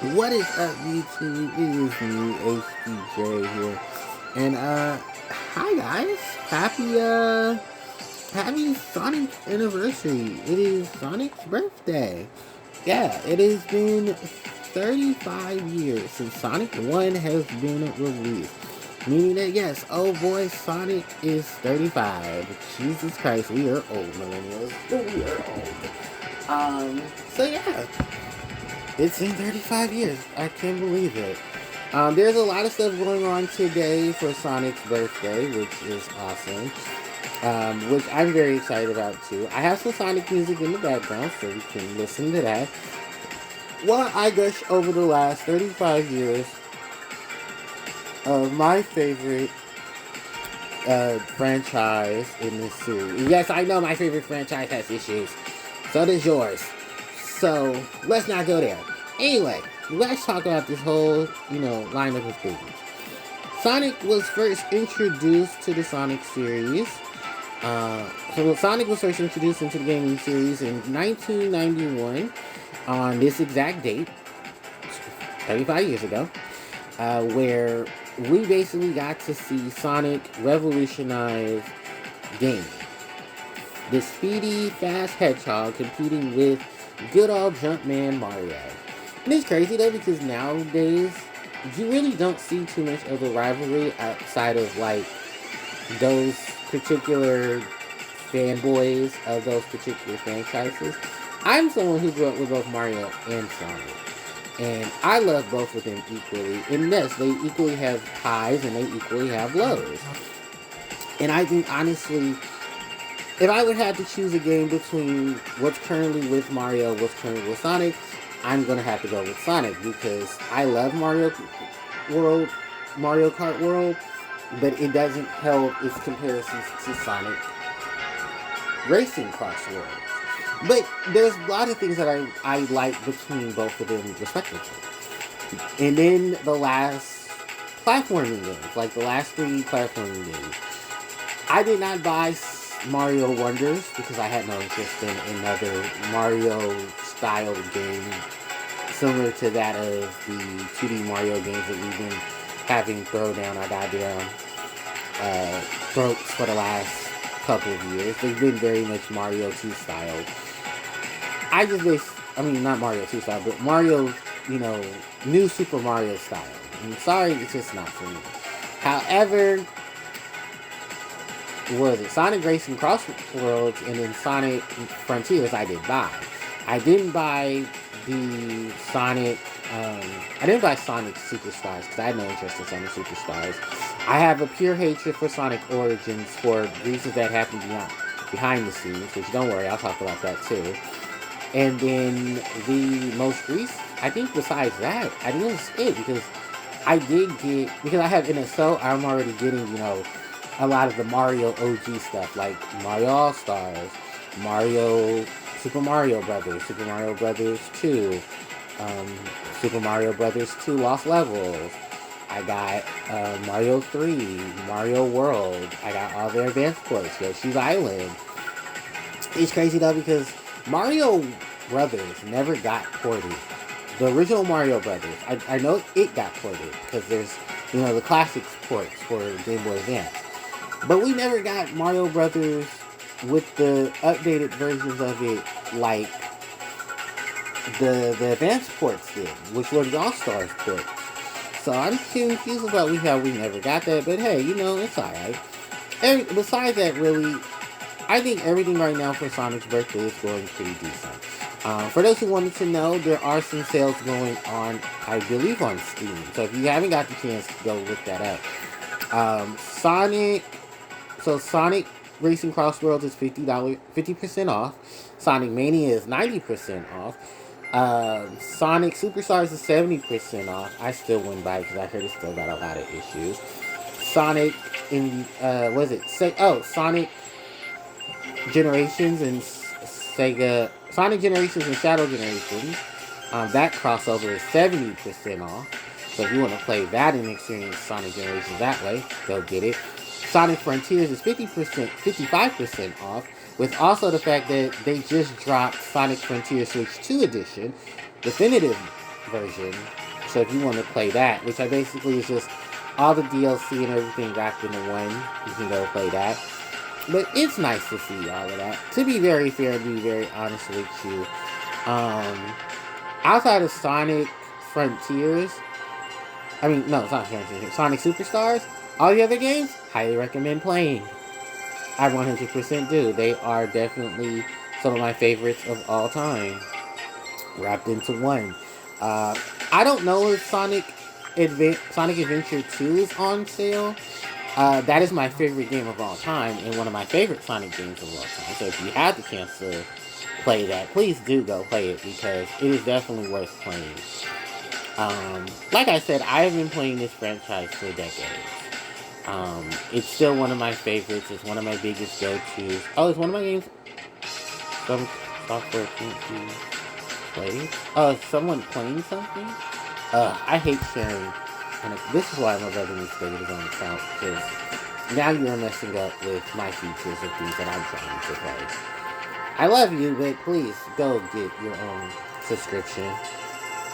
What is up, YouTube? It is me, HDJ here. And hi guys. Happy Sonic anniversary. It is Sonic's birthday. Yeah, it has been 35 years since Sonic 1 has been released. Meaning that yes, oh boy, Sonic is 35. Jesus Christ, we are old millennials. We are old. So yeah. It's been 35 years. I can't believe it. There's a lot of stuff going on today for Sonic's birthday, which is awesome. Which I'm very excited about too. I have some Sonic music in the background, so you can listen to that. While I gush over the last 35 years of my favorite franchise in this series. Yes, I know my favorite franchise has issues. So does yours. So let's not go there. Anyway, let's talk about this whole, lineup of things. Sonic was first introduced to the Sonic series. Sonic was first introduced into the gaming series in 1991 on this exact date, 35 years ago, where we basically got to see Sonic revolutionize gaming. The speedy, fast hedgehog competing with good old Jumpman Mario. And it's crazy though because nowadays you really don't see too much of a rivalry outside of like those particular fanboys of those particular franchises. I'm someone who grew up with both Mario and Sonic. And I love both of them equally. And yes, they equally have highs and they equally have lows. And I think honestly, if I would have to choose a game between what's currently with Mario, what's currently with Sonic, I'm gonna have to go with Sonic because I love World, Mario Kart World, but it doesn't help its comparisons to Sonic Racing Cross World. But there's a lot of things that I like between both of them respectively. And then the last platforming games, like the last three platforming games, I did not buy Mario Wonders because I had no interest in another Mario style game similar to that of the 2D Mario games that we've been having throw down our goddamn throats for the last couple of years. They've been very much Mario 2 style. I mean, not Mario 2 style, but Mario, new Super Mario style. I'm sorry, it's just not for me. However, was it Sonic Racing Cross Worlds and then Sonic Frontiers I did buy. I didn't buy the Sonic, I didn't buy Sonic Superstars because I had no interest in Sonic Superstars. I have a pure hatred for Sonic Origins for reasons that happen behind the scenes, which don't worry, I'll talk about that too. And then the most recent, I think besides that, I think that's it because because I have NSO, I'm already getting, a lot of the Mario OG stuff, like Mario All-Stars, Super Mario Brothers, Super Mario Brothers 2, Super Mario Brothers 2 Lost Levels. I got Mario 3, Mario World. I got all their advanced ports, Yoshi's Island. It's crazy though because Mario Brothers never got ported. The original Mario Brothers, I know it got ported because there's, the classics ports for Game Boy Advance. But we never got Mario Brothers with the updated versions of it like the advanced ports did, which were the All-Stars ports. So I'm confused about how we never got that, but hey, it's alright. And besides that, really, I think everything right now for Sonic's birthday is going pretty decent. For those who wanted to know, there are some sales going on, I believe, on Steam. So if you haven't got the chance, go look that up. Sonic Racing Cross Worlds is $50, 50% off. Sonic Mania is 90% off. Sonic Superstars is 70% off. I still wouldn't buy it because I heard it still got a lot of issues. Sonic Sonic Generations and Sonic Generations and Shadow Generations. That crossover is 70% off. So if you want to play that and experience Sonic Generations that way, go get it. Sonic Frontiers is 55% off, with also the fact that they just dropped Sonic Frontiers Switch 2 Edition, Definitive version. So if you want to play that, which I basically is just all the DLC and everything wrapped into one, you can go play that. But it's nice to see all of that. To be very fair and be very honest with you, um, outside of Sonic Frontiers, I mean, no, it's not Frontiers, Sonic Superstars, all the other games, highly recommend playing. I 100% do. They are definitely some of my favorites of all time, wrapped into one. Uh, I don't know if Sonic Adventure 2 is on sale. That is my favorite game of all time and one of my favorite Sonic games of all time. So if you have the chance to play that, please do go play it because it is definitely worth playing. Like I said, I have been playing this franchise for decades. It's still one of my favorites. It's one of my biggest go-tos. Oh, it's one of my games some software can't be played. Oh, is someone playing something? I hate sharing. And this is why my brother needs to get his own account, because now you're messing up with my features of things that I'm trying to play. I love you, but please go get your own subscription.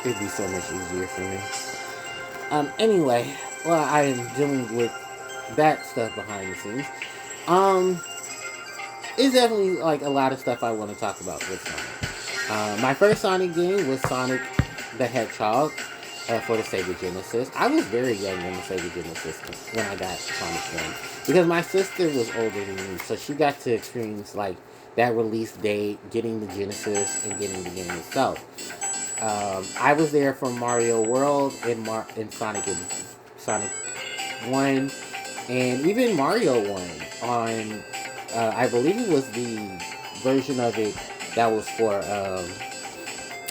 It'd be so much easier for me. Anyway, well, I am dealing with that stuff behind the scenes. Um, it's definitely like a lot of stuff I want to talk about with Sonic. My first Sonic game was Sonic the Hedgehog for the Sega Genesis. I was very young when the Sega Genesis when I got Sonic 1 because my sister was older than me, so she got to experience like that release date, getting the Genesis and getting the game itself. I was there for Mario World and Sonic 1 and even Mario 1 on I believe it was the version of it that was for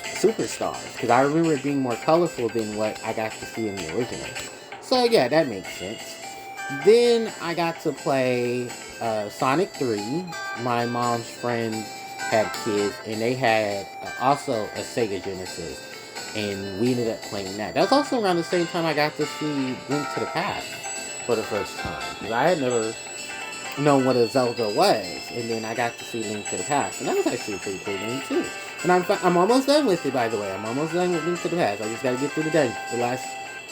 Superstars, because I remember it being more colorful than what I got to see in the original. So yeah, that makes sense. Then I got to play Sonic 3. My mom's friend had kids, and they had also a Sega Genesis, and we ended up playing that. That was also around the same time I got to see Link to the Past for the first time, because I had never known what a Zelda was, and then I got to see Link to the Past, and that was actually a pretty cool game too. And I'm almost done with it, by the way. I'm almost done with Link to the Past. I just gotta get through the dungeon,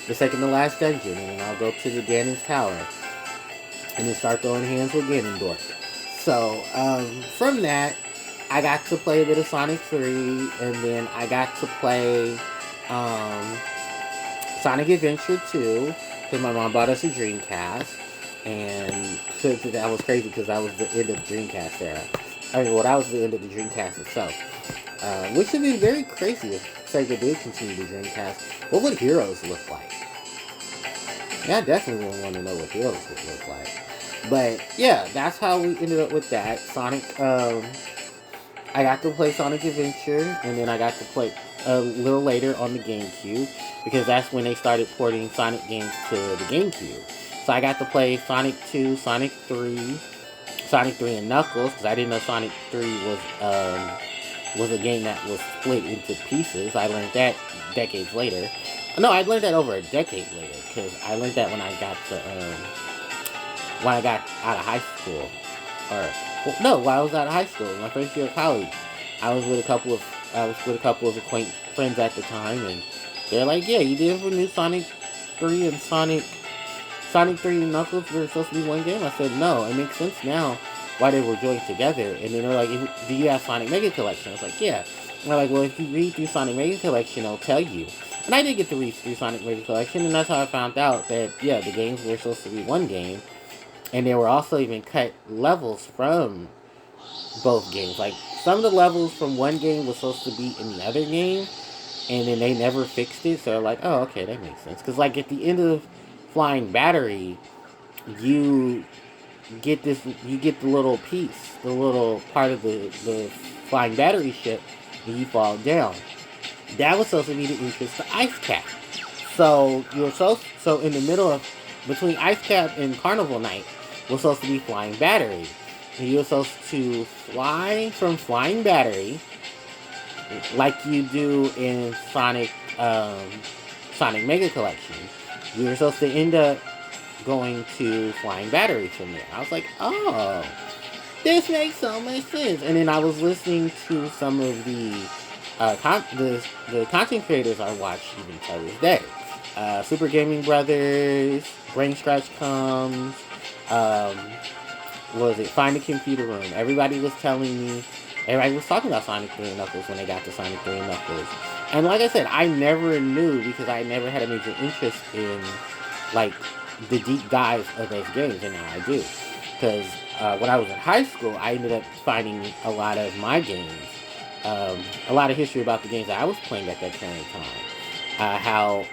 the second to last dungeon, and then I'll go to the Ganon's Tower, and then start throwing hands with Ganondorf. So from that, I got to play a bit of Sonic 3, and then I got to play Sonic Adventure 2, because my mom bought us a Dreamcast. And that was crazy because that was the end of the Dreamcast era. I mean, well, that was the end of the Dreamcast itself. Which would be very crazy if Sega did continue the Dreamcast. What would Heroes look like? Yeah, I definitely would want to know what Heroes would look like. But, yeah, that's how we ended up with that. Sonic, I got to play Sonic Adventure, and then I got to play a little later on the GameCube, because that's when they started porting Sonic games to the GameCube. So I got to play Sonic 2, Sonic 3, Sonic 3 and Knuckles, because I didn't know Sonic 3 was a game that was split into pieces. I learned that decades later. No, I learned that over a decade later, because I learned that when I got out of high school. While I was out of high school, my first year of college. I was with a couple of acquaintance friends at the time, and they're like, yeah, you did for new Sonic 3 and Sonic 3 and Knuckles were supposed to be one game? I said, no, it makes sense now why they were joined together. And then they're like, do you have Sonic Mega Collection? I was like, yeah. And they're like, well, if you read through Sonic Mega Collection, it'll tell you. And I did get to read through Sonic Mega Collection, and that's how I found out that, yeah, the games were supposed to be one game. And there were also even cut levels from both games. Like, some of the levels from one game was supposed to be in the other game, and then they never fixed it. So they're like, oh, okay, that makes sense. Because, like, at the end of Flying Battery, you get the little piece, the little part of the Flying Battery ship, and you fall down. That was supposed to be the entrance to Ice Cap. So in the middle of, between Ice Cap and Carnival Night, was supposed to be Flying Battery. And you were supposed to fly from Flying Battery, like you do in Sonic Mega Collection. You were supposed to end up going to Flying Battery from there. I was like, oh, this makes so much sense. And then I was listening to some of the the content creators I watch even to this day. Super Gaming Brothers, Brain Scratch Comes, um, what was it? Find a Computer Room. Everybody was talking about Sonic 3 and Knuckles when they got to Sonic 3 and Knuckles. And like I said, I never knew because I never had a major interest in, like, the deep dives of those games, and now I do. Because when I was in high school, I ended up finding a lot of my games, a lot of history about the games that I was playing at that current time.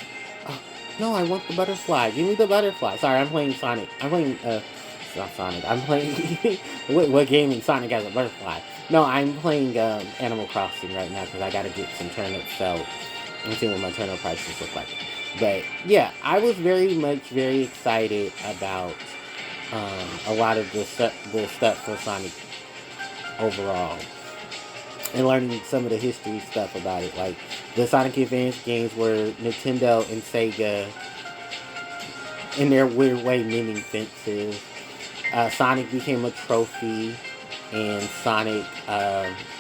No, I want the butterfly. Give me the butterfly. Sorry, I'm playing Sonic. Not Sonic. I'm playing. what game in Sonic has a butterfly? No, I'm playing Animal Crossing right now because I gotta get some turnips so and see what my turnip prices look like. But yeah, I was very excited about a lot of the stuff for Sonic overall, and learning some of the history stuff about it, like the Sonic Advance games where Nintendo and Sega, in their weird way, naming fences. Sonic became a trophy in Sonic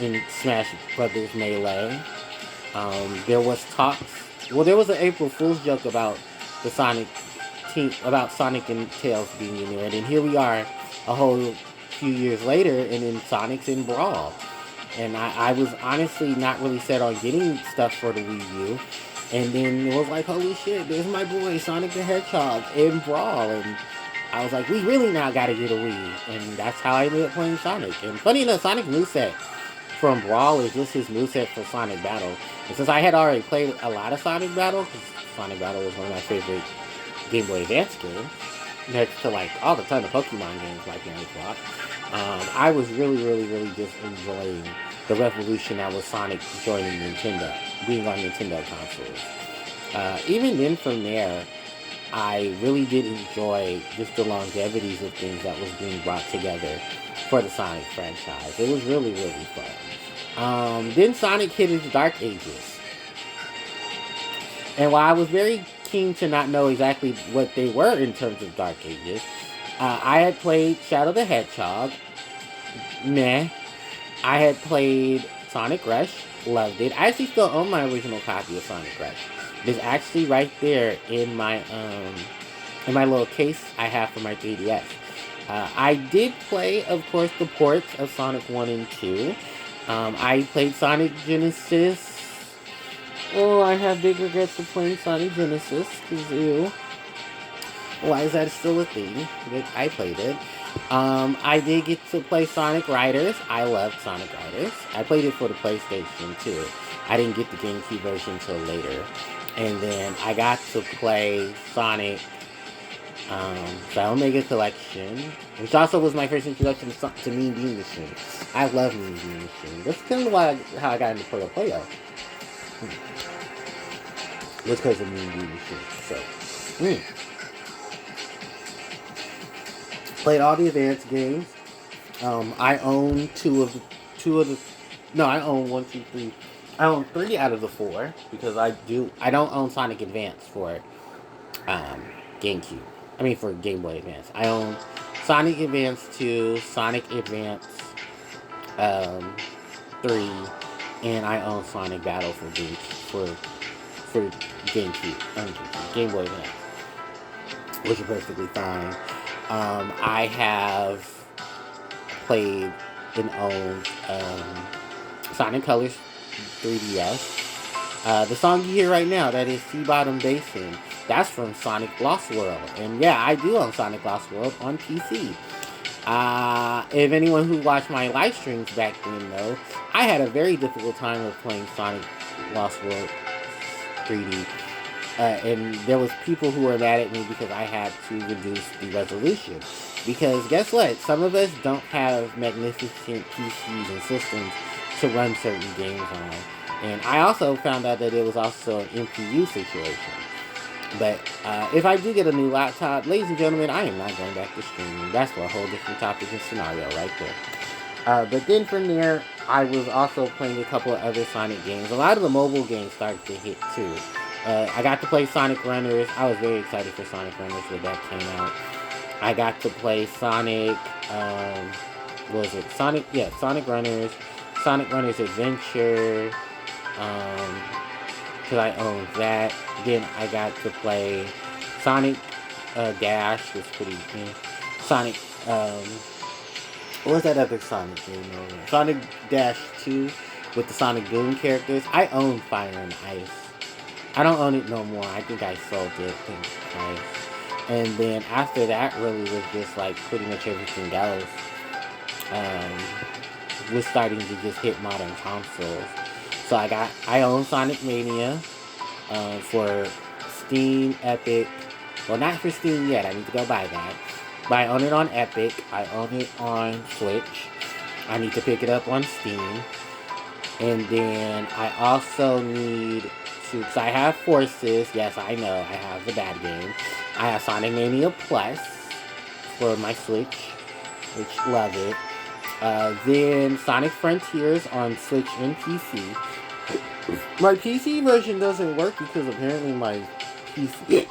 in Smash Brothers Melee. There was talks. Well, there was an April Fool's joke about the Sonic team, about Sonic and Tails being in there, and then here we are, a whole few years later, and then Sonic's in Brawl. And I was honestly not really set on getting stuff for the Wii U, and then it was like, holy shit, there's my boy Sonic the Hedgehog in Brawl, and I was like, we really now gotta get a Wii, and that's how I ended up playing Sonic. And funny enough, Sonic moveset from Brawl is just his moveset for Sonic Battle. And since I had already played a lot of Sonic Battle, because Sonic Battle was one of my favorite Game Boy Advance games, next to like all the ton of Pokemon games like Mary Flock, I was really just enjoying the revolution that was Sonic joining Nintendo, being on Nintendo consoles. Even then from there, I really did enjoy just the longevities of things that was being brought together for the Sonic franchise. It was really fun. Then Sonic hit its dark ages. And while I was very keen to not know exactly what they were in terms of dark ages, I had played Shadow the Hedgehog. Meh. I had played Sonic Rush. Loved it. I actually still own my original copy of Sonic Rush. It's actually right there in my little case I have for my 3DS. I did play, of course, the ports of Sonic 1 and 2. I played Sonic Genesis. Oh, I have big regrets of playing Sonic Genesis, because ew. Why is that still a thing? But I played it. I did get to play Sonic Riders. I loved Sonic Riders. I played it for the PlayStation too. I didn't get the GameCube version until later. And then I got to play Sonic, the Omega Collection, which also was my first introduction to Mean Bean Machine. I love Mean Bean Machine. That's kind of how I got into Puyo Puyo. It was because of Mean Bean Machine. So, played all the Advance games. I own I own 1, 2, 3. I own 3 out of the 4 because I don't own Sonic Advance for GameCube. I mean for Game Boy Advance. I own Sonic Advance 2, Sonic Advance 3, and I own Sonic Battle for GameCube, Game Boy Advance, which are perfectly fine. I have played and owned Sonic Colors 3DS. The song you hear right now, that is Sea Bottom Basin, that's from Sonic Lost World. And yeah, I do own Sonic Lost World on PC. If anyone who watched my live streams back then though, I had a very difficult time with playing Sonic Lost World 3D. And there was people who were mad at me because I had to reduce the resolution. Because guess what? Some of us don't have magnificent PCs and systems to run certain games on. And I also found out that it was also an MPU situation. But if I do get a new laptop, ladies and gentlemen, I am not going back to streaming. That's a whole different topic and scenario right there. But then from there, I was also playing a couple of other Sonic games. A lot of the mobile games started to hit too. I got to play Sonic Runners. I was very excited for Sonic Runners when that came out. I got to play Sonic, Sonic Runners, Sonic Runners Adventure, Because I owned that. Then I got to play Sonic Dash, was pretty Sonic, what was that other Sonic game over? Sonic Dash 2 with the Sonic Boom characters. I own Fire and Ice. I don't own it no more. I think I sold it in price. And then after that really was just like pretty much everything else. Was starting to just hit modern consoles. So I own Sonic Mania for Steam, Epic. Well, not for Steam yet. I need to go buy that. But I own it on Epic. I own it on Switch. I need to pick it up on Steam. And then I also need to, because I have Forces. Yes, I know. I have the bad game. I have Sonic Mania Plus for my Switch, which love it. Then Sonic Frontiers on Switch and PC. My PC version doesn't work because apparently my PC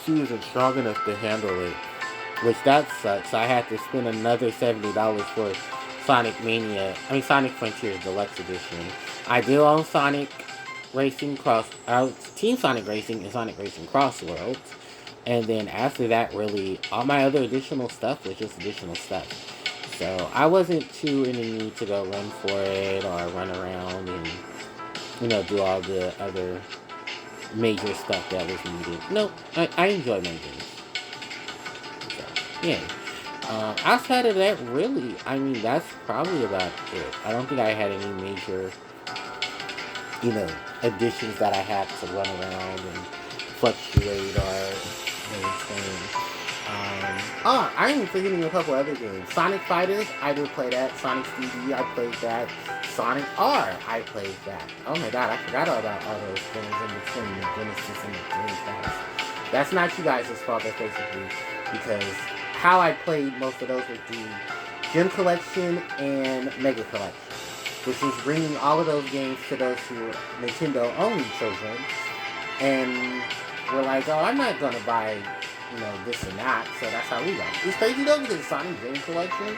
isn't strong enough to handle it. Which that sucks. I had to spend another $70 for Sonic Frontiers Deluxe Edition. I do own Sonic Racing Team Sonic Racing and Sonic Racing Cross Worlds. And then after that, really, all my other additional stuff was just additional stuff. So I wasn't too in the need to go run for it or run around and, do all the other major stuff that was needed. Nope, I enjoy my games. So, yeah. Outside of that, really, that's probably about it. I don't think I had any major, additions that I had to run around and fluctuate or anything. I'm forgetting a couple other games. Sonic Fighters, I did play that. Sonic 3D, I played that. Sonic R, I played that. Oh my god, I forgot all about all those things in between the Genesis and the Dreamcast. That's not you guys' fault, that's basically because how I played most of those was the Gem Collection and Mega Collection, which was bringing all of those games to those who were Nintendo-only children, and we're like, oh, I'm not gonna buy this and that, so that's how we got it. It's crazy though, because Sonic Game Collection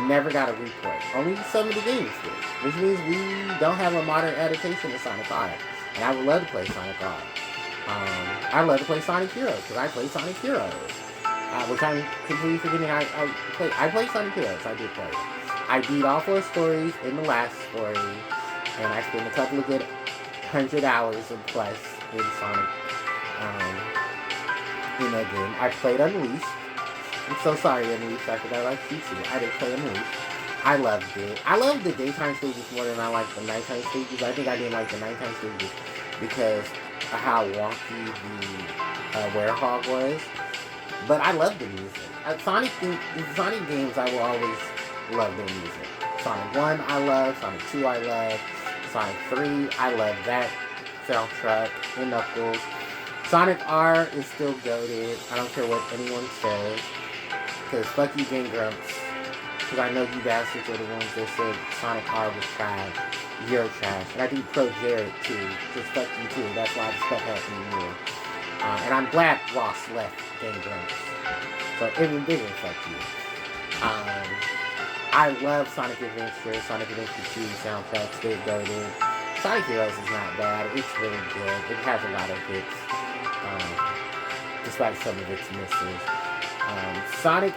never got a replay. Only some of the games did, which means we don't have a modern adaptation of Sonic R. And I would love to play Sonic R. I love to play Sonic Heroes, because I play Sonic Heroes. Which I'm completely forgetting I played Sonic Heroes, I did play it. I beat all 4 stories in the last story, and I spent a couple of good 100 hours and plus in Sonic. In that game. I played Unleashed. I'm so sorry, Unleashed. I forgot I liked you too. I did play Unleashed. I loved it. I love the daytime stages more than I like the nighttime stages. I think I didn't like the nighttime stages because of how wonky the werehog was. But I love the music. Sonic games, I will always love their music. Sonic 1, I love. Sonic 2, I love. Sonic 3, I love that soundtrack. And Knuckles. Sonic R is still goated. I don't care what anyone says. Because fuck you, Game Grumps. Because I know you bastards are the ones that said Sonic R was trash. You're trash. And I do pro Jared too. Because fuck you too. That's why this stuff happened to you. And I'm glad Ross left Game Grumps. So even bigger fuck you. I love Sonic Adventure. Sonic Adventure 2 soundtrack still goated. Sonic Heroes is not bad. It's really good. It has a lot of hits. Despite some of its misses. Sonic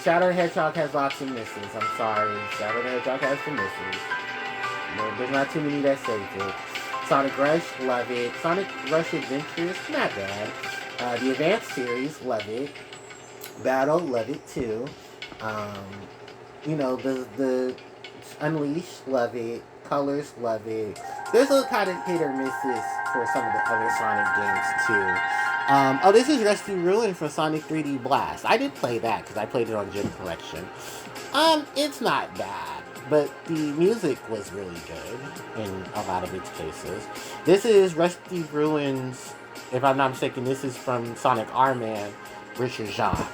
Shadow the Hedgehog has lots of misses. I'm sorry. Shadow the Hedgehog has some misses. There's not too many that save it. Sonic Rush, love it. Sonic Rush Adventures, not bad. The Advanced series, love it. Battle, love it too. The Unleashed, love it. Colors, love it. There's a kind of hit or misses for some of the other Sonic games too. This is Rusty Ruin for Sonic 3D Blast. I did play that because I played it on Gem Collection. It's not bad, but the music was really good in a lot of its cases. This is Rusty Ruin's, if I'm not mistaken, this is from Sonic R-Man, Richard Jacques.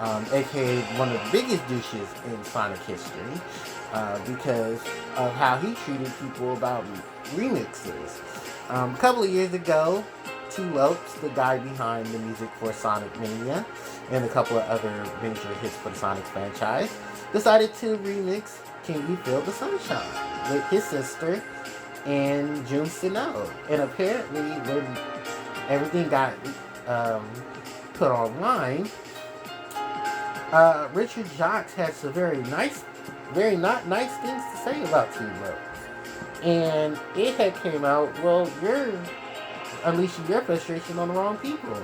aka one of the biggest douches in Sonic history, because of how he treated people about remixes. A couple of years ago, T. Lopes, the guy behind the music for Sonic Mania, and a couple of other major hits for the Sonic franchise, decided to remix Can You Feel the Sunshine with his sister, and Jun Sino. And apparently, when everything got put online, Richard Jacques had some very not nice things to say about Team Rose. And it had came out, well, you're unleashing your frustration on the wrong people.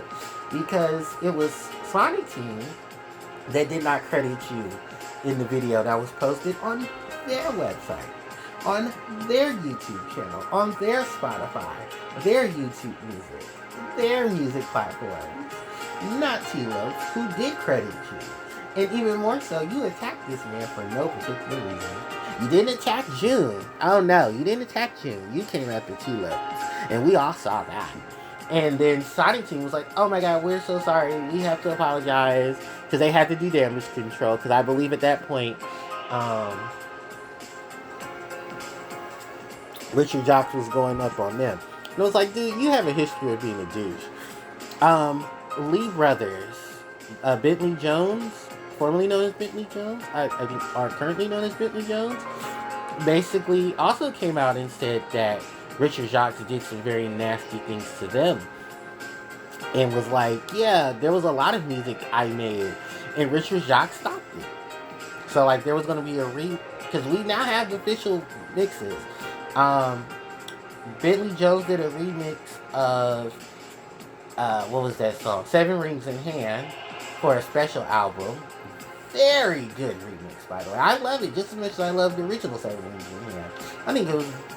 Because it was Sonic Team that did not credit you in the video that was posted on their website, on their YouTube channel, on their Spotify, their YouTube music, their music platforms. Not T-Lopes, who did credit you. And even more so, you attacked this man for no particular reason. You didn't attack June. Oh no, you didn't attack June. You came after T-Lopes. And we all saw that. And then Sonic Team was like, oh my god, we're so sorry. We have to apologize. Because they had to do damage control. Because I believe at that point, Richard Jacques was going up on them. And I was like, dude, you have a history of being a douche. Lee Brothers, Bentley Jones, formerly known as Bentley Jones, I think are currently known as Bentley Jones, basically also came out and said that Richard Jacques did some very nasty things to them. And was like, yeah, there was a lot of music I made, and Richard Jacques stopped it. So, like, there was going to be because we now have official mixes. Bentley Jones did a remix of, what was that song? Seven Rings in Hand for a special album. Very good remix, by the way. I love it just as much as I love the original Seven Rings in Hand. I think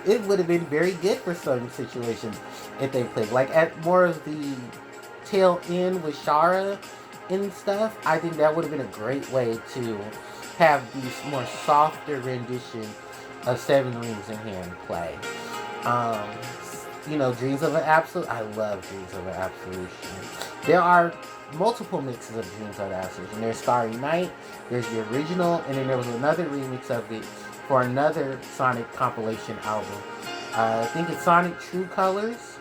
it would have been very good for certain situations if they played. Like, at more of the tail end with Shara and stuff, I think that would have been a great way to have these more softer rendition of Seven Rings in Hand play. Dreams of an Absolute. I love Dreams of an Absolution. There are multiple mixes of Dreams of an Absolution. There's Starry Night, there's the original, and then there was another remix of it for another Sonic compilation album. I think it's Sonic True Colors.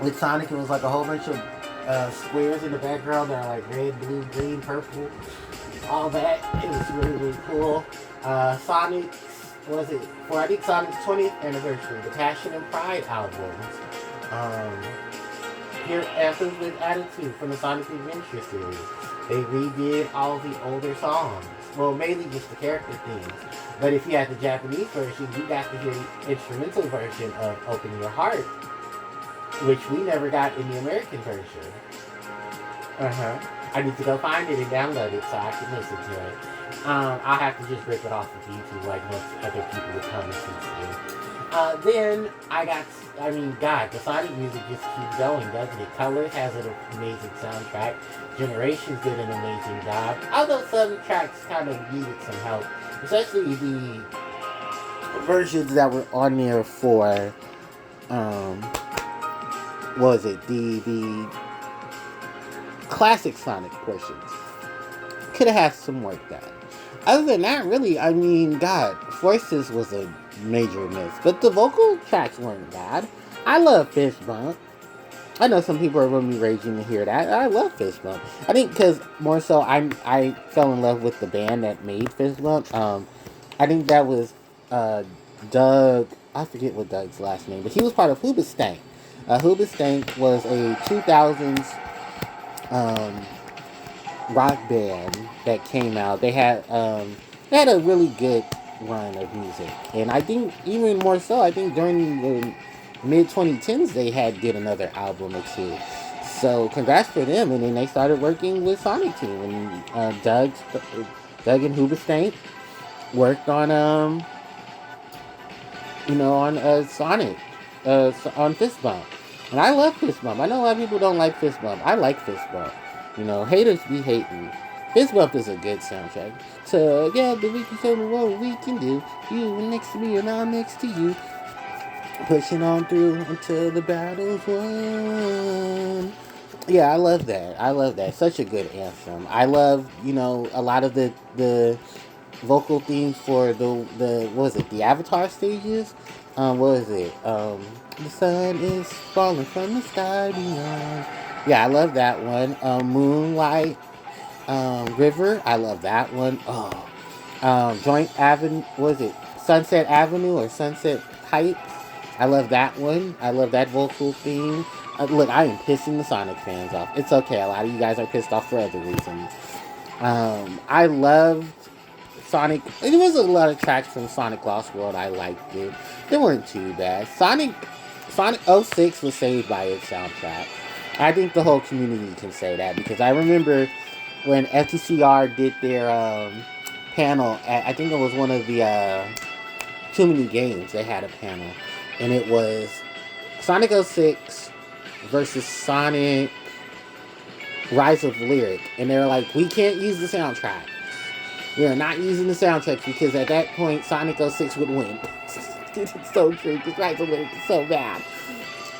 With Sonic, it was like a whole bunch of squares in the background that are like red, blue, green, purple, all that. It was really, really cool. Sonic's, I think Sonic's 20th anniversary, the Passion and Pride albums. Here, Anthems with Attitude from the Sonic Adventure series. They redid all the older songs. Well, mainly just the character themes. But if you had the Japanese version, you got to hear the instrumental version of Open Your Heart, which we never got in the American version. I need to go find it and download it so I can listen to it. I'll have to just rip it off of YouTube like most other people with comments do. Then the Sonic music just keeps going, doesn't it? Colors has an amazing soundtrack. Generations did an amazing job. Although some tracks kind of needed some help, especially the versions that were on there for, the classic Sonic portions. Could have had some work done. Other than that, really, Forces was a major miss. But the vocal tracks weren't bad. I love Fist Bump. I know some people are going to be raging to hear that. I love Fist Bump. I think because more so I fell in love with the band that made Fist Bump. I think that was Doug. I forget what Doug's last name, but he was part of Hoobastank. Hoobastank was a 2000s rock band that came out. They had a really good run of music, and I think even more so, I think during the mid 2010s they did another album or two. So congrats for them. And then they started working with Sonic Team, and Doug and Hoobastank worked on Sonic on Fist Bump. And I love Fist Bump. I know a lot of people don't like Fist Bump. I like Fist Bump. Haters be hating. Fist Bump is a good soundtrack. Together we can show me what we can do. You next to me and I'm next to you. Pushing on through until the battle's won. Yeah, I love that. Such a good anthem. I love, a lot of the vocal themes for the Avatar stages. The sun is falling from the sky beyond. Yeah, I love that one. Moonlight River. I love that one. Joint Avenue. Sunset Avenue or Sunset Heights. I love that one. I love that vocal theme. Look, I am pissing the Sonic fans off. It's okay. A lot of you guys are pissed off for other reasons. I loved Sonic. There was a lot of tracks from Sonic Lost World. I liked it. They weren't too bad. Sonic '06 was saved by its soundtrack. I think the whole community can say that because I remember when FTCR did their panel at, I think it was one of the Too Many Games. They had a panel, and it was Sonic '06 versus Sonic Rise of Lyric, and they're like, we can't use the soundtrack. We are not using the soundtrack because at that point Sonic '06 would win. It's so true because Rise of Lyric is so bad,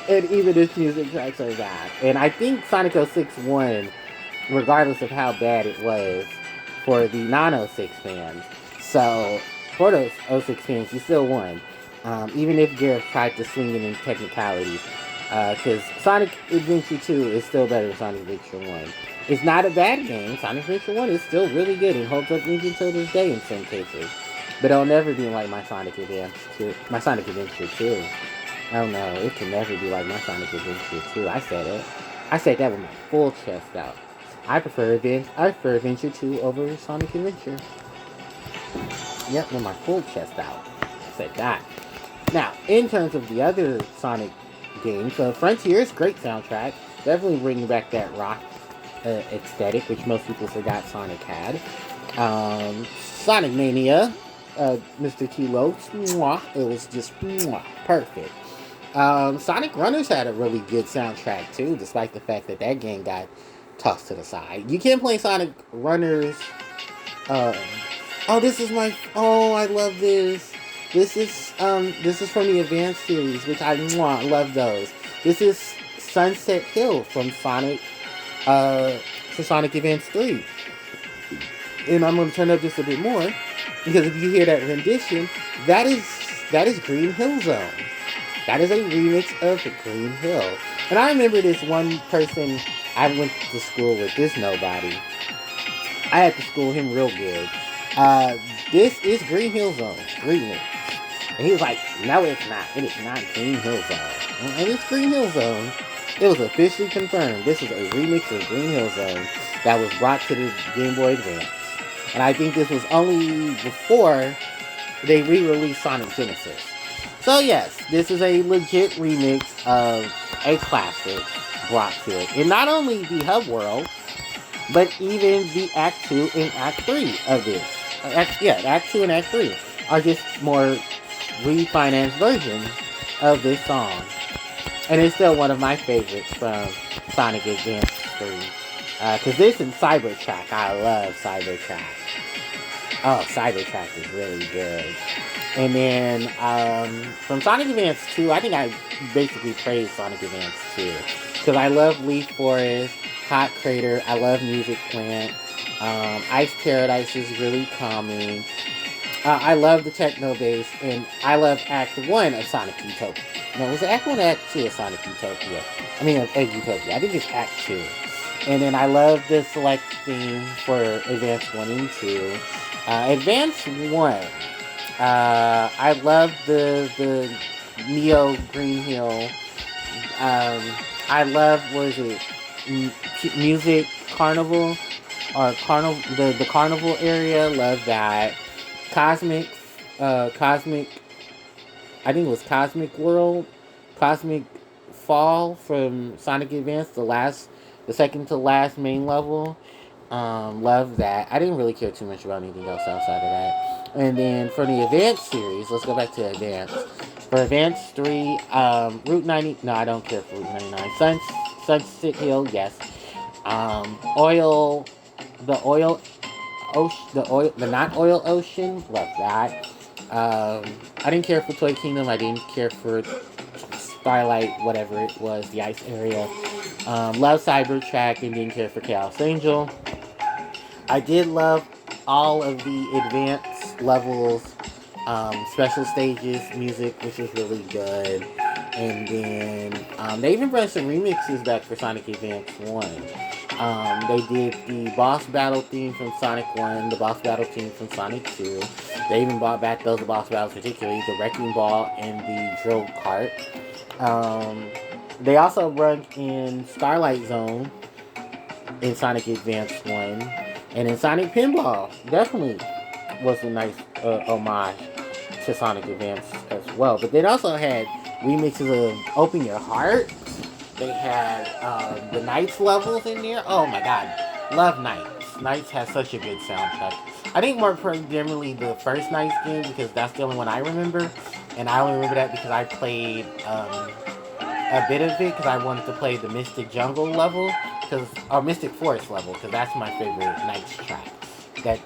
and even its music tracks are bad. And I think Sonic '06 won, regardless of how bad it was for the non-06 fans. So for those '06 fans, you still won, even if Gareth tried to swing it in technicalities. Because Sonic Adventure 2 is still better than Sonic Adventure 1. It's not a bad game. Sonic Adventure 1 is still really good and holds up even till this day in some cases. But it'll never be like my Sonic Adventure 2. Oh no, it can never be like my Sonic Adventure 2. I said it. I said that with my full chest out. I prefer Adventure 2 over Sonic Adventure. Yep, with my full chest out. I said that. Now, in terms of the other Sonic games, Frontier's great soundtrack. Definitely bringing back that rock aesthetic, which most people forgot Sonic had. Sonic Mania, Mr. Kilo, mwah, it was just mwah, perfect. Sonic Runners had a really good soundtrack too, despite the fact that that game got tossed to the side. You can't play Sonic Runners. I love this. This is from the Advanced series, which I love those. This is Sunset Hill from Sonic Advance 3. And I'm going to turn up just a bit more, because if you hear that rendition, that is Green Hill Zone. That is a remix of Green Hill. And I remember this one person I went to school with, this nobody. I had to school him real good. This is Green Hill Zone remix. And he was like, no, it's not. It is not Green Hill Zone. And it's Green Hill Zone. It was officially confirmed. This is a remix of Green Hill Zone that was brought to the Game Boy Advance. And I think this was only before they re-released Sonic Genesis. So yes, this is a legit remix of a classic brought to it. And not only the hub world, but even the Act 2 and Act 3 of this. Act 2 and Act 3 are just more refinanced versions of this song. And it's still one of my favorites from Sonic Advance 3. Because this and Cybertrack, I love Cybertrack. Oh, Cybertrack is really good. And then from Sonic Advance 2, I think I basically praised Sonic Advance 2. Because I love Leaf Forest, Hot Crater, I love Music Plant. Ice Paradise is really calming. I love the techno bass, and I love Act 1 of Sonic Utopia. No, was it Act 1 or Act 2 of Sonic Utopia? I mean, of Egg Utopia. I think it's Act 2. And then I love the select theme for Advance 1 and 2. Advance 1, I love the Neo Green Hill. I love, Music Carnival? Or the Carnival area, love that. Cosmic, I think it was Cosmic World, Cosmic Fall from Sonic Advance, the second to last main level. Love that. I didn't really care too much about anything else outside of that. And then for the Advance series, let's go back to Advance. For Advance 3, Route 90, no, I don't care for Route 99. Sunset Hill, yes. The not oil ocean, love that. I didn't care for Toy Kingdom, I didn't care for Starlight, whatever it was, the ice area. Love Cybertrack and didn't care for Chaos Angel. I did love all of the advanced levels, special stages, music, which was really good. And then they even brought some remixes back for Sonic Advance 1. They did the boss battle theme from Sonic 1, the boss battle theme from Sonic 2. They even brought back those boss battles, particularly the Wrecking Ball and the Drill Cart. They also brought in Starlight Zone in Sonic Advance 1. And in Sonic Pinball, definitely was a nice homage to Sonic Advance as well. But they also had remixes of Open Your Heart. They had the Knights levels in there. Oh my god. Love Knights. Knights has such a good soundtrack. I think more primarily the first Knights game because that's the only one I remember. And I only remember that because I played a bit of it because I wanted to play the Mystic Jungle level. Or Mystic Forest level because that's my favorite Knights track. That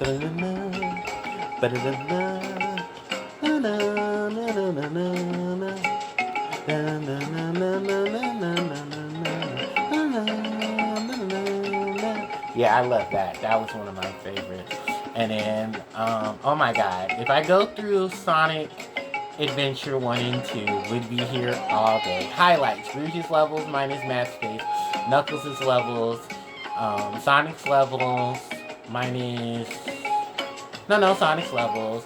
yeah, I love that. That was one of my favorites. And then, oh my god, if I go through Sonic Adventure 1 and 2, we'd be here all day. Highlights: Rouge's levels minus Matt's face, Knuckles' levels, Sonic's levels minus. No, Sonic's levels.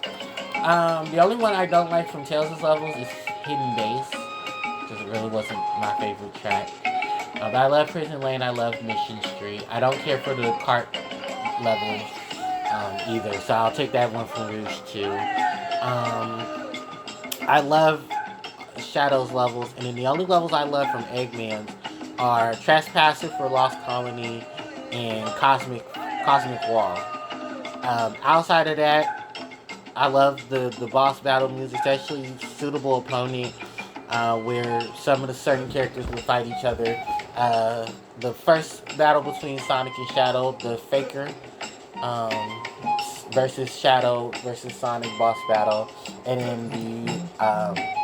The only one I don't like from Tails' levels is Hidden Base, because it really wasn't my favorite track. But I love Prison Lane, I love Mission Street. I don't care for the cart levels either, so I'll take that one from Rouge too. I love Shadow's levels, and then the only levels I love from Eggman's are Trespasser for Lost Colony and Cosmic Wall. Outside of that, I love the boss battle music, especially Suitable Opponent, where some of the certain characters will fight each other. The first battle between Sonic and Shadow, the Faker versus Shadow versus Sonic boss battle, and then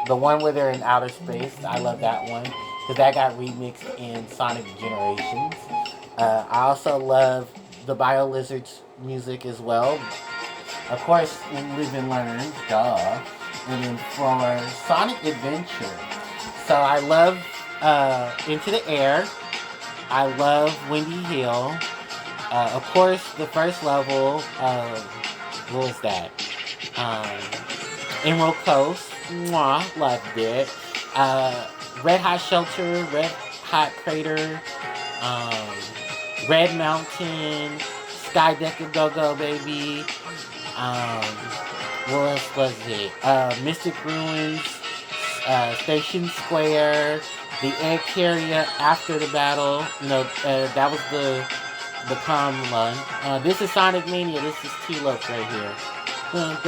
the one where they're in outer space. I love that one because that got remixed in Sonic Generations. I also love the Bio Lizards music as well. Of course, Live and Learn, duh. And then for Sonic Adventure, so I love Into the Air. I love Windy Hill. Of course, the first level, what was that? Emerald Coast. Mwah, loved it. Red Hot Shelter, Red Hot Crater, Red Mountain, Skydecker Go-Go Baby. What else was it? Mystic Ruins, Station Square, the Egg Carrier after the battle. That was the calm one. This is Sonic Mania. This is T-Lopes right here. Don't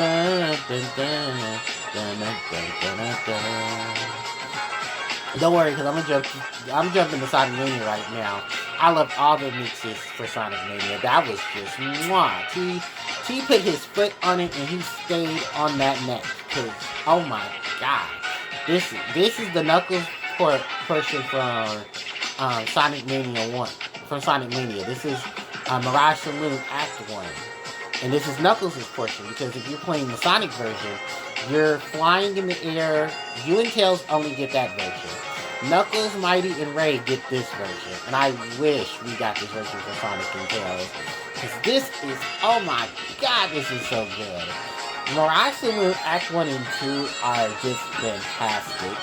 worry, because I'm jumping to Sonic Mania right now. I love all the mixes for Sonic Mania. That was just mwah. T put his foot on it and he stayed on that neck. Cause oh my god, this is the Knuckles portion from Sonic Mania 1. From Sonic Mania, this is Mirage Saloon Act 1, and this is Knuckles' portion because if you're playing the Sonic version, you're flying in the air. You and Tails only get that version. Knuckles, Mighty, and Ray get this version, and I wish we got this version for Sonic and Tails. Because this is, oh my god, this is so good. Mirage Saloon Act 1 and 2 are just fantastic.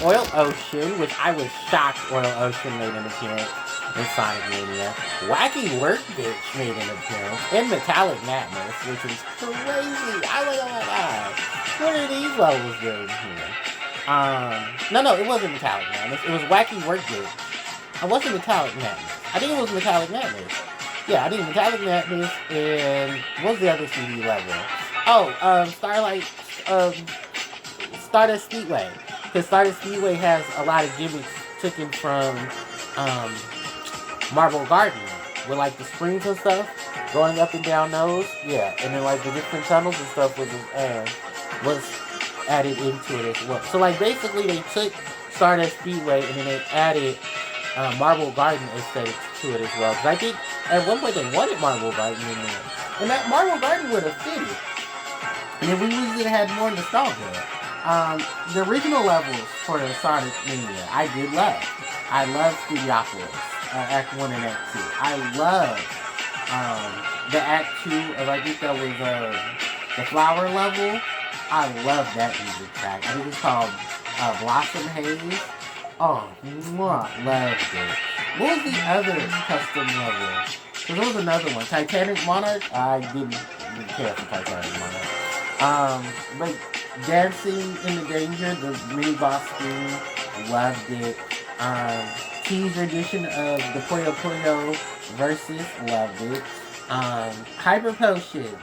Oil Ocean, which I was shocked Oil Ocean made an appearance in Sonic Mania. Wacky Work Bitch made an appearance. And Metallic Madness, which is crazy. I was like, oh my god, what are these levels doing here? No, it wasn't Metallic Madness. It was Wacky Work Bitch. It wasn't Metallic Madness. I think it was Metallic Madness. Yeah, I think Metallic Madness and what was the other CD level? Oh, Stardust Speedway. Because Stardust Speedway has a lot of gimmicks taken from Marble Garden. With like the springs and stuff going up and down those. Yeah, and then like the different tunnels and stuff was added into it as well. So like basically they took Stardust Speedway and then they added Marble Garden aesthetics to it as well. Because I think at one point they wanted Marble Garden in there. And that Marble Garden would have fitted. And then we would have had more nostalgia. The original levels for Sonic Mania, I did love. I love Studiopolis. Act 1 and Act 2. I love the Act 2 of, I think that was the flower level. I love that music track. I think it's called Blossom Haze. Oh, mwah, loved it. What was the other custom level? Because there was another one. Titanic Monarch? I didn't care for Titanic Monarch. But Dancing in the Danger, the mini boss theme, loved it. T's rendition of the Puyo Puyo Versus, loved it. Hyper Potions,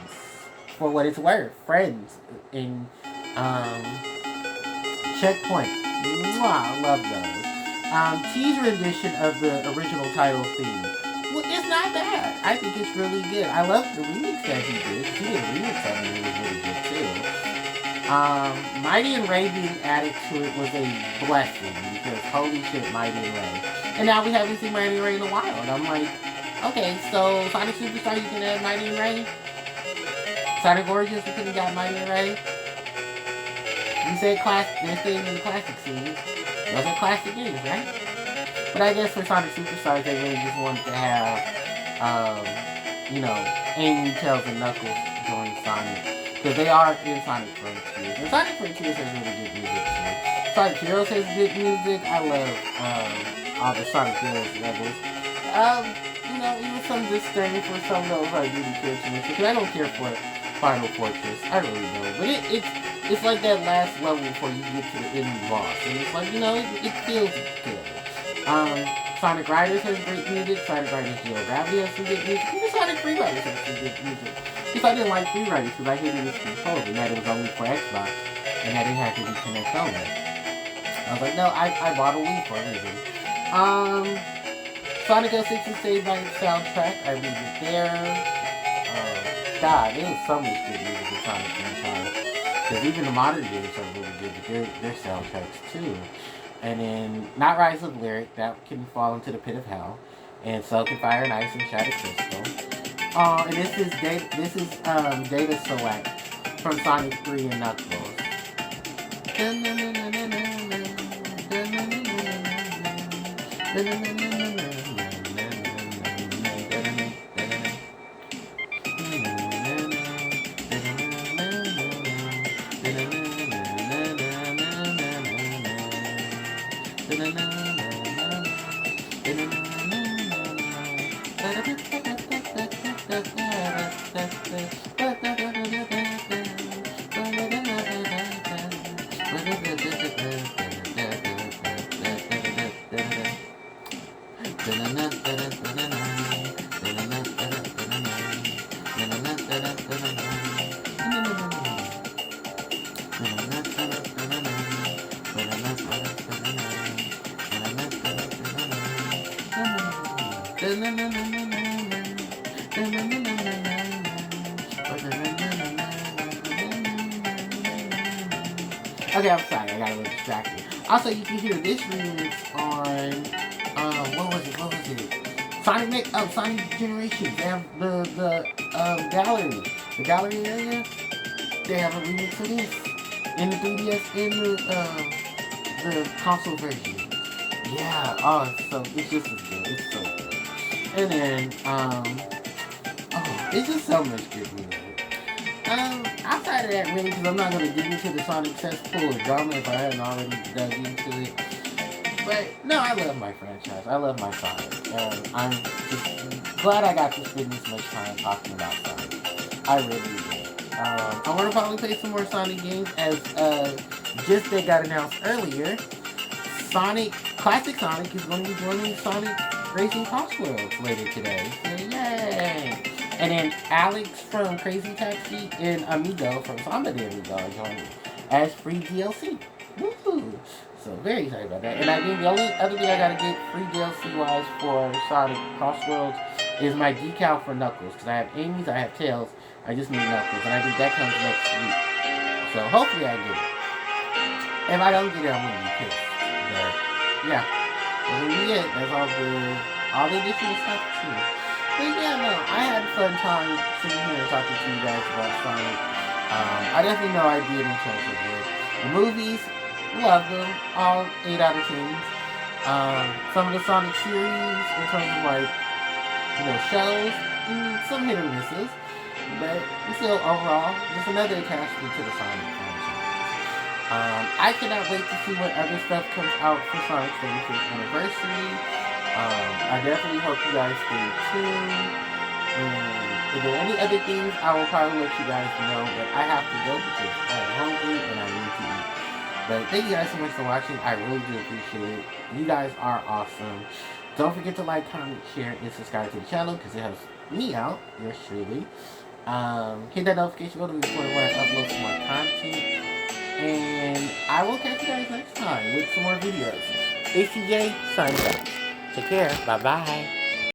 for what it's worth, Friends in Checkpoint. Mwah, love those. T's rendition of the original title theme. Well, it's not bad. I think it's really good. I love the remix that he did. He did a remix of it. It was really good too. Mighty and Ray being added to it was a blessing because holy shit, Mighty and Ray. And now we haven't seen Mighty and Ray in a while. And I'm like, okay, so Sonic Superstar, you can add Mighty and Ray? Sonic Origins, we couldn't got Mighty and Ray? You said they're staying in the classic series. Those are classic games, right? But I guess for Sonic Superstars, they really just wanted to have, Amy, Tails, and Knuckles join Sonic. Because they are in Sonic Frontiers. And Sonic Frontiers has really good music too. Sonic Heroes has good music. I love all the Sonic Heroes levels. Even some disdain for some of those I really care too much. Because I don't care for Final Fortress. I really don't. But it's like that last level before you get to the enemy boss. And it's like, it feels good. Sonic Riders has great music. Sonic Riders Zero Gravity has some good music. Even Sonic Free Riders has some good music. Because I didn't like Free Riders because I hated its controls and that it was only for Xbox and that it had to be Connect only. I was like, no, I bought a Wii for a reason. Sonic 06 is saved by its soundtrack. I read it there. God, there was so much good music in Sonic franchise. Because even the modern games are really good with their soundtracks too. And then Not Rise of Lyric, that can fall into the pit of hell. And so can Fire and Ice and Shadow Crystal. And this is Data Select from Sonic 3 and Knuckles. Okay, I'm sorry, I got a little distracted. Also, you can hear this remix on, what was it? Sonic Generations. They have the gallery. The gallery area, they have a remix of this. In the 3DS, in the console version. Yeah, it's just as good. It's so good. And then, it's just so much good music. Outside of that, really, because I'm not going to get into the Sonic cesspool of drama if I hadn't already dug into it. But, no, I love my franchise. I love my Sonic. And I'm just glad I got to spend this much time talking about Sonic. I really did. I want to probably play some more Sonic games as, just they got announced earlier. Classic Sonic is going to be joining Sonic Racing Crossworlds later today. So, yay! And then Alex from Crazy Taxi and Amigo from Samba de Amigo are joining as free DLC. Woohoo! So very excited about that. And I think the only other thing I gotta get free DLC wise for Sonic Crossworlds is my decal for Knuckles. Because I have Amy's, I have Tails, I just need Knuckles. And I think that comes next week. So hopefully I get it. If I don't get it, I'm gonna be pissed. But yeah. That's gonna be it. That's all the additional stuff too. But yeah, no, I had a fun time sitting here and talking to you guys about Sonic. I definitely know I did in terms of it. The movies, love them, all 8 out of 10s. Some of the Sonic series, in terms of like, shows, some hit or misses, but still overall, just another attachment to the Sonic franchise. I cannot wait to see what other stuff comes out for Sonic's 35th anniversary. I definitely hope you guys stay tuned. And if there are any other things, I will probably let you guys know. But I have to go because I'm hungry and I need to eat. But thank you guys so much for watching. I really do appreciate it. You guys are awesome. Don't forget to like, comment, share, and subscribe to the channel because it helps me out, yours truly. Hit that notification bell to be informed when I upload some more content. And I will catch you guys next time with some more videos. ACJ, signing out. Take care. Bye-bye.